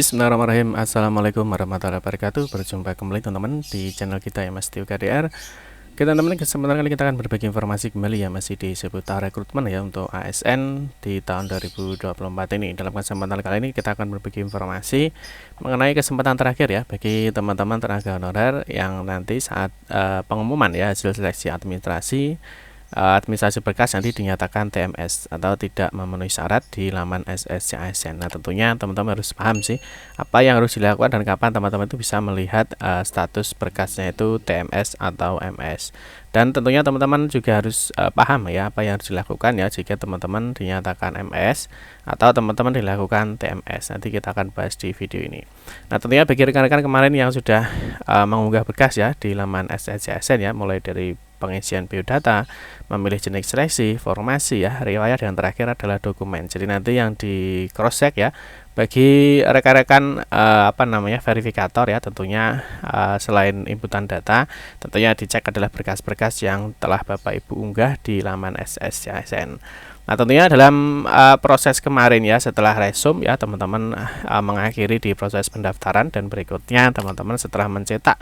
Bismillahirrahmanirrahim. Assalamualaikum warahmatullahi wabarakatuh. Berjumpa kembali teman-teman di channel kita ya Mas Tio KDR. Kita teman-teman kesempatan kali kita akan berbagi informasi kembali ya masih di seputar rekrutmen ya untuk ASN di tahun 2024 ini. Dalam kesempatan kali ini kita akan berbagi informasi mengenai kesempatan terakhir ya bagi teman-teman tenaga honorer yang nanti saat pengumuman ya hasil seleksi administrasi berkas nanti dinyatakan TMS atau tidak memenuhi syarat di laman SSC-ASN. Nah, tentunya teman-teman harus paham sih apa yang harus dilakukan dan kapan teman-teman itu bisa melihat status berkasnya itu TMS atau MS. Dan tentunya teman-teman juga harus paham ya apa yang harus dilakukan ya jika teman-teman dinyatakan MS atau teman-teman dilakukan TMS. Nanti kita akan bahas di video ini. Nah, tentunya bagi rekan-rekan kemarin yang sudah mengunggah berkas ya di laman SSC-ASN ya, mulai dari pengisian biodata, memilih jenis seleksi, formasi ya, riwayat, dan terakhir adalah dokumen. Jadi nanti yang di cross check ya bagi rekan-rekan verifikator ya, tentunya selain inputan data, tentunya dicek adalah berkas-berkas yang telah Bapak Ibu unggah di laman SSC-ASN. Nah, tentunya dalam proses kemarin ya setelah resume ya teman-teman mengakhiri di proses pendaftaran, dan berikutnya teman-teman setelah mencetak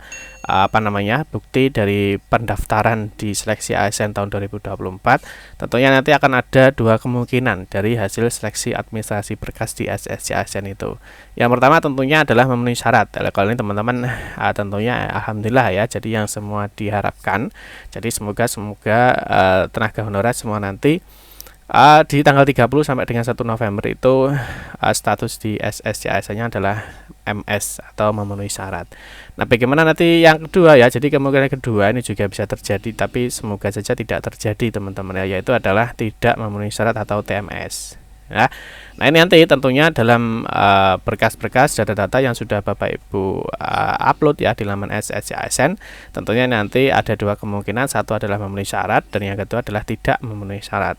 bukti dari pendaftaran di seleksi ASN tahun 2024, tentunya nanti akan ada dua kemungkinan dari hasil seleksi administrasi berkas di SSC ASN itu. Yang pertama tentunya adalah memenuhi syarat. Kalau ini teman-teman tentunya alhamdulillah ya, jadi yang semua diharapkan. Jadi semoga tenaga honorer semua nanti di tanggal 30 sampai dengan 1 November itu status di SSC-ASN-nya adalah MS atau memenuhi syarat. Nah, bagaimana nanti yang kedua ya? Jadi kemungkinan kedua ini juga bisa terjadi, tapi semoga saja tidak terjadi teman-teman ya, yaitu adalah tidak memenuhi syarat atau TMS. Ya. Nah, ini nanti tentunya dalam berkas-berkas data-data yang sudah Bapak Ibu upload ya di laman SSC-ASN, tentunya nanti ada dua kemungkinan, satu adalah memenuhi syarat dan yang kedua adalah tidak memenuhi syarat.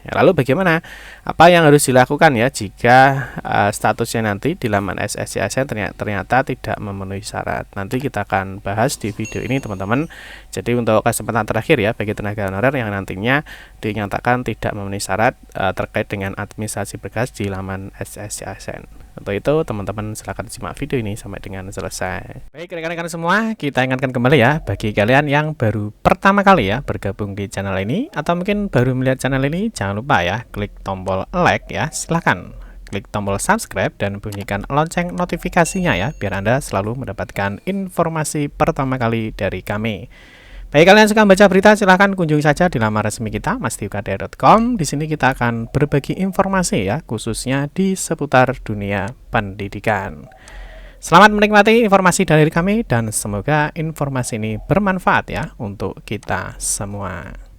Ya, lalu bagaimana? Apa yang harus dilakukan ya jika statusnya nanti di laman SSC-ASN ternyata tidak memenuhi syarat? Nanti kita akan bahas di video ini teman-teman. Jadi untuk kesempatan terakhir ya bagi tenaga honorer yang nantinya dinyatakan tidak memenuhi syarat terkait dengan administrasi berkas di laman SSC-ASN. Untuk itu teman-teman silahkan simak video ini sampai dengan selesai. Baik rekan-rekan semua, kita ingatkan kembali ya bagi kalian yang baru pertama kali ya bergabung di channel ini atau mungkin baru melihat channel ini, jangan lupa ya klik tombol like ya, silahkan klik tombol subscribe dan bunyikan lonceng notifikasinya ya, biar Anda selalu mendapatkan informasi pertama kali dari kami. Bagi kalian yang suka baca berita, silahkan kunjungi saja di laman resmi kita mastiokdr.com. Di sini kita akan berbagi informasi ya, khususnya di seputar dunia pendidikan. Selamat menikmati informasi dari kami dan semoga informasi ini bermanfaat ya untuk kita semua.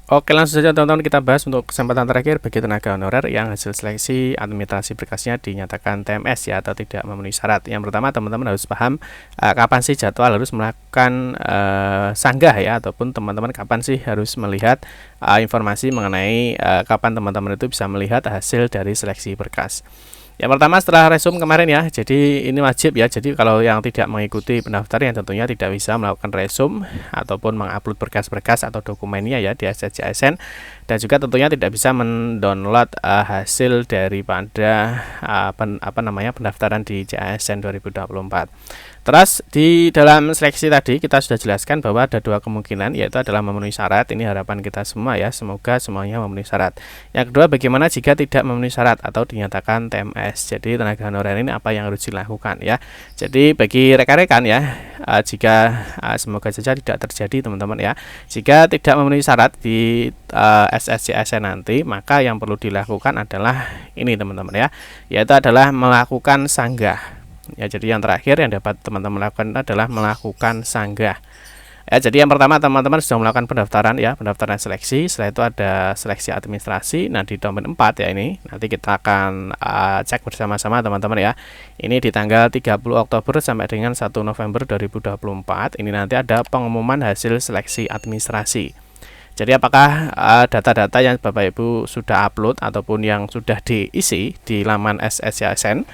Oke, langsung saja teman-teman kita bahas untuk kesempatan terakhir bagi tenaga honorer yang hasil seleksi administrasi berkasnya dinyatakan TMS ya atau tidak memenuhi syarat. Yang pertama teman-teman harus paham kapan sih jadwal harus melakukan sanggah ya, ataupun teman-teman kapan sih harus melihat informasi mengenai kapan teman-teman itu bisa melihat hasil dari seleksi berkas. Yang pertama setelah resume kemarin ya, jadi ini wajib ya, jadi kalau yang tidak mengikuti pendaftaran yang tentunya tidak bisa melakukan resume ataupun mengupload berkas-berkas atau dokumennya ya di SSC-ASN, dan juga tentunya tidak bisa mendownload hasil daripada pendaftaran di JASN 2024. Terus di dalam seleksi tadi kita sudah jelaskan bahwa ada dua kemungkinan, yaitu adalah memenuhi syarat. Ini harapan kita semua ya, semoga semuanya memenuhi syarat. Yang kedua, bagaimana jika tidak memenuhi syarat atau dinyatakan TMS? Jadi tenaga honorer ini apa yang harus dilakukan ya? Jadi bagi rekan-rekan ya, jika semoga saja tidak terjadi teman-teman ya, jika tidak memenuhi syarat di SSC-ASN nanti, maka yang perlu dilakukan adalah ini teman-teman ya, yaitu adalah melakukan sanggah. Ya, jadi yang terakhir yang dapat teman-teman lakukan adalah melakukan sanggah. Ya, jadi yang pertama teman-teman sudah melakukan pendaftaran ya, pendaftaran seleksi. Setelah itu ada seleksi administrasi. Nah, di domain 4 ya ini. Nanti kita akan cek bersama-sama teman-teman ya. Ini di tanggal 30 Oktober sampai dengan 1 November 2024. Ini nanti ada pengumuman hasil seleksi administrasi. Jadi apakah data-data yang Bapak Ibu sudah upload ataupun yang sudah diisi di laman SSC-ASN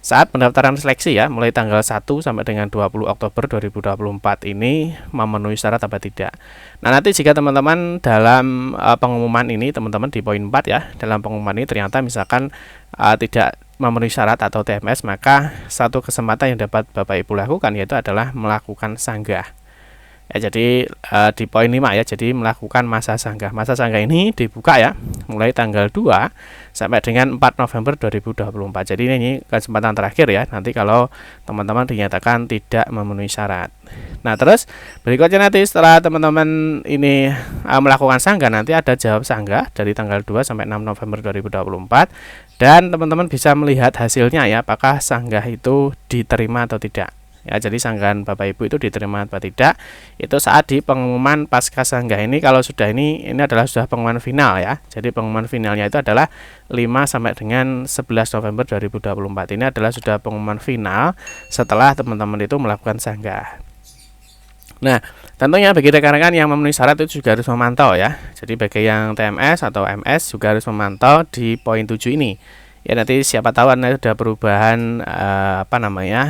saat pendaftaran seleksi ya, mulai tanggal 1 sampai dengan 20 Oktober 2024 ini memenuhi syarat apa tidak. Nah, nanti jika teman-teman dalam pengumuman ini, teman-teman di poin 4 ya, dalam pengumuman ini ternyata misalkan tidak memenuhi syarat atau TMS, maka satu kesempatan yang dapat Bapak Ibu lakukan yaitu adalah melakukan sanggah. Ya, jadi di poin 5 ya, jadi melakukan masa sanggah. Masa sanggah ini dibuka ya, mulai tanggal 2 sampai dengan 4 November 2024. Jadi ini kesempatan terakhir ya, nanti kalau teman-teman dinyatakan tidak memenuhi syarat. Nah, terus berikutnya nanti setelah teman-teman ini melakukan sanggah, nanti ada jawab sanggah dari tanggal 2 sampai 6 November 2024, dan teman-teman bisa melihat hasilnya ya, apakah sanggah itu diterima atau tidak. Ya, jadi sanggahan Bapak Ibu itu diterima atau tidak itu saat di pengumuman pasca sanggah ini. Kalau sudah ini adalah sudah pengumuman final ya. Jadi pengumuman finalnya itu adalah 5 sampai dengan 11 November 2024. Ini adalah sudah pengumuman final setelah teman-teman itu melakukan sanggah. Nah, tentunya bagi rekan-rekan yang memenuhi syarat itu juga harus memantau ya. Jadi bagi yang TMS atau MS juga harus memantau di poin 7 ini. Ya, nanti siapa tahu ada perubahan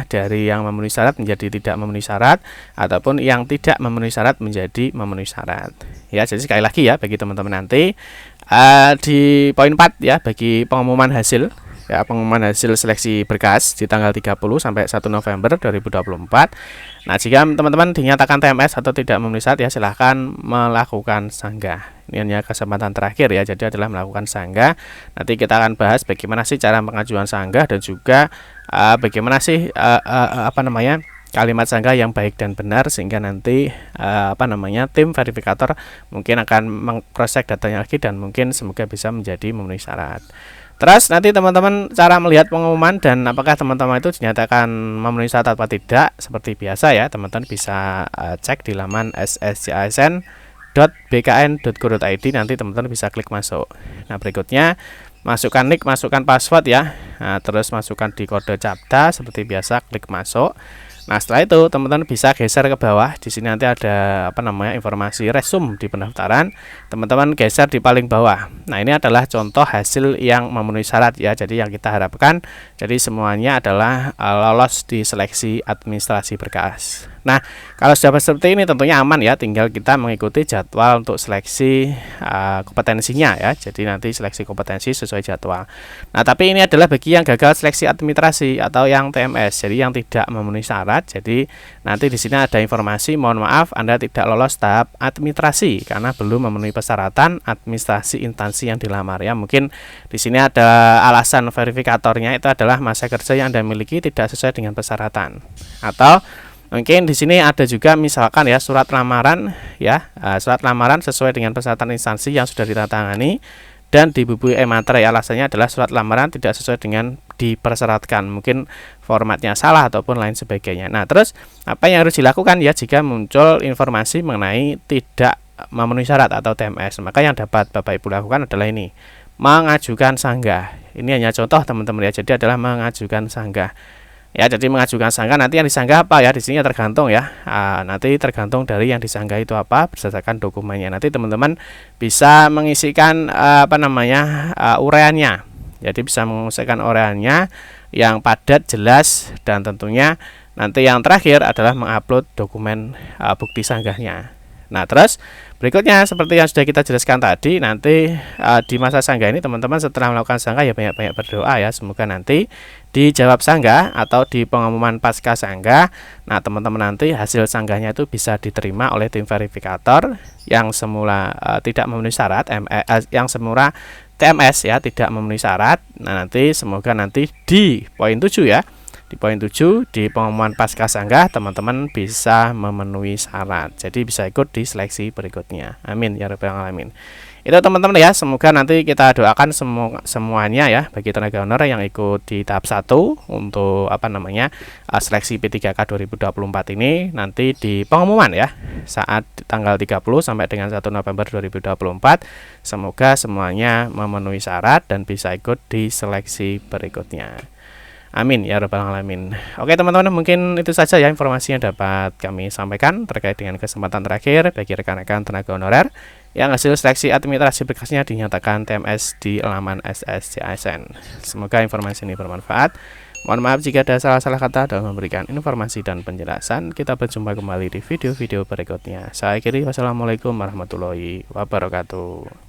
dari yang memenuhi syarat menjadi tidak memenuhi syarat, ataupun yang tidak memenuhi syarat menjadi memenuhi syarat. Ya, jadi sekali lagi ya bagi teman-teman nanti di poin 4 ya, bagi pengumuman hasil ya, pengumuman hasil seleksi berkas di tanggal 30 sampai 1 November 2024. Nah, jika teman-teman dinyatakan TMS atau tidak memenuhi syarat ya, silahkan melakukan sanggah. Ini hanya kesempatan terakhir ya, jadi adalah melakukan sanggah. Nanti kita akan bahas bagaimana sih cara pengajuan sanggah, dan juga bagaimana sih kalimat sanggah yang baik dan benar, sehingga nanti tim verifikator mungkin akan mengcross-check datanya lagi, dan mungkin semoga bisa menjadi memenuhi syarat. Terus nanti teman-teman cara melihat pengumuman dan apakah teman-teman itu dinyatakan memenuhi syarat atau tidak, seperti biasa ya, teman-teman bisa cek di laman sscsn.bkn.go.id. nanti teman-teman bisa klik masuk. Nah, berikutnya masukkan nick, masukkan password ya. Nah, terus masukkan di kode CAPTCHA seperti biasa, klik masuk. Nah, setelah itu teman-teman bisa geser ke bawah. Di sini nanti ada informasi resume di pendaftaran. Teman-teman geser di paling bawah. Nah, ini adalah contoh hasil yang memenuhi syarat ya. Jadi yang kita harapkan, jadi semuanya adalah lolos di seleksi administrasi berkas. Nah, kalau sudah seperti ini tentunya aman ya, tinggal kita mengikuti jadwal untuk seleksi kompetensinya ya. Jadi nanti seleksi kompetensi sesuai jadwal. Nah, tapi ini adalah bagi yang gagal seleksi administrasi atau yang TMS, jadi yang tidak memenuhi syarat. Jadi nanti di sini ada informasi, mohon maaf Anda tidak lolos tahap administrasi karena belum memenuhi persyaratan administrasi instansi yang dilamar ya. Mungkin di sini ada alasan verifikatornya itu adalah masa kerja yang Anda miliki tidak sesuai dengan persyaratan, atau mungkin di sini ada juga misalkan ya surat lamaran ya, surat lamaran sesuai dengan persyaratan instansi yang sudah ditandatangani dan dibubui e-materai. Alasannya adalah surat lamaran tidak sesuai dengan dipersyaratkan, mungkin formatnya salah ataupun lain sebagainya. Nah, terus apa yang harus dilakukan ya jika muncul informasi mengenai tidak memenuhi syarat atau TMS? Maka yang dapat Bapak Ibu lakukan adalah ini, mengajukan sanggah. Ini hanya contoh teman-teman ya, jadi adalah mengajukan sanggah. Ya, jadi mengajukan sanggah, nanti yang disanggah apa ya, di sini tergantung ya. Nanti tergantung dari yang disanggah itu apa berdasarkan dokumennya. Nanti teman-teman bisa mengisikan uraiannya. Jadi bisa mengisikan uraiannya yang padat, jelas, dan tentunya nanti yang terakhir adalah mengupload dokumen bukti sanggahnya. Nah, terus berikutnya seperti yang sudah kita jelaskan tadi, nanti di masa sanggah ini teman-teman setelah melakukan sanggah ya banyak-banyak berdoa ya, semoga nanti dijawab sanggah atau di pengumuman pasca sanggah. Nah, teman-teman nanti hasil sanggahnya itu bisa diterima oleh tim verifikator yang semula tidak memenuhi syarat, yang semula TMS ya, tidak memenuhi syarat. Nah, nanti semoga nanti di poin 7 ya, di poin 7 di pengumuman pasca sanggah teman-teman bisa memenuhi syarat, jadi bisa ikut di seleksi berikutnya. Amin ya rabbal alamin. Itu teman-teman ya, semoga nanti kita doakan semuanya ya, bagi tenaga honor yang ikut di tahap 1 untuk seleksi P3K 2024 ini, nanti di pengumuman ya saat tanggal 30 sampai dengan 1 November 2024, semoga semuanya memenuhi syarat dan bisa ikut di seleksi berikutnya. Amin ya rabbal alamin. Oke teman-teman, mungkin itu saja ya informasi yang dapat kami sampaikan terkait dengan kesempatan terakhir bagi rekan-rekan tenaga honorer yang hasil seleksi administrasi berkasnya dinyatakan TMS di laman sscsn. Semoga informasi ini bermanfaat. Mohon maaf jika ada salah-salah kata dalam memberikan informasi dan penjelasan. Kita berjumpa kembali di video-video berikutnya. Saya akhiri, wassalamualaikum warahmatullahi wabarakatuh.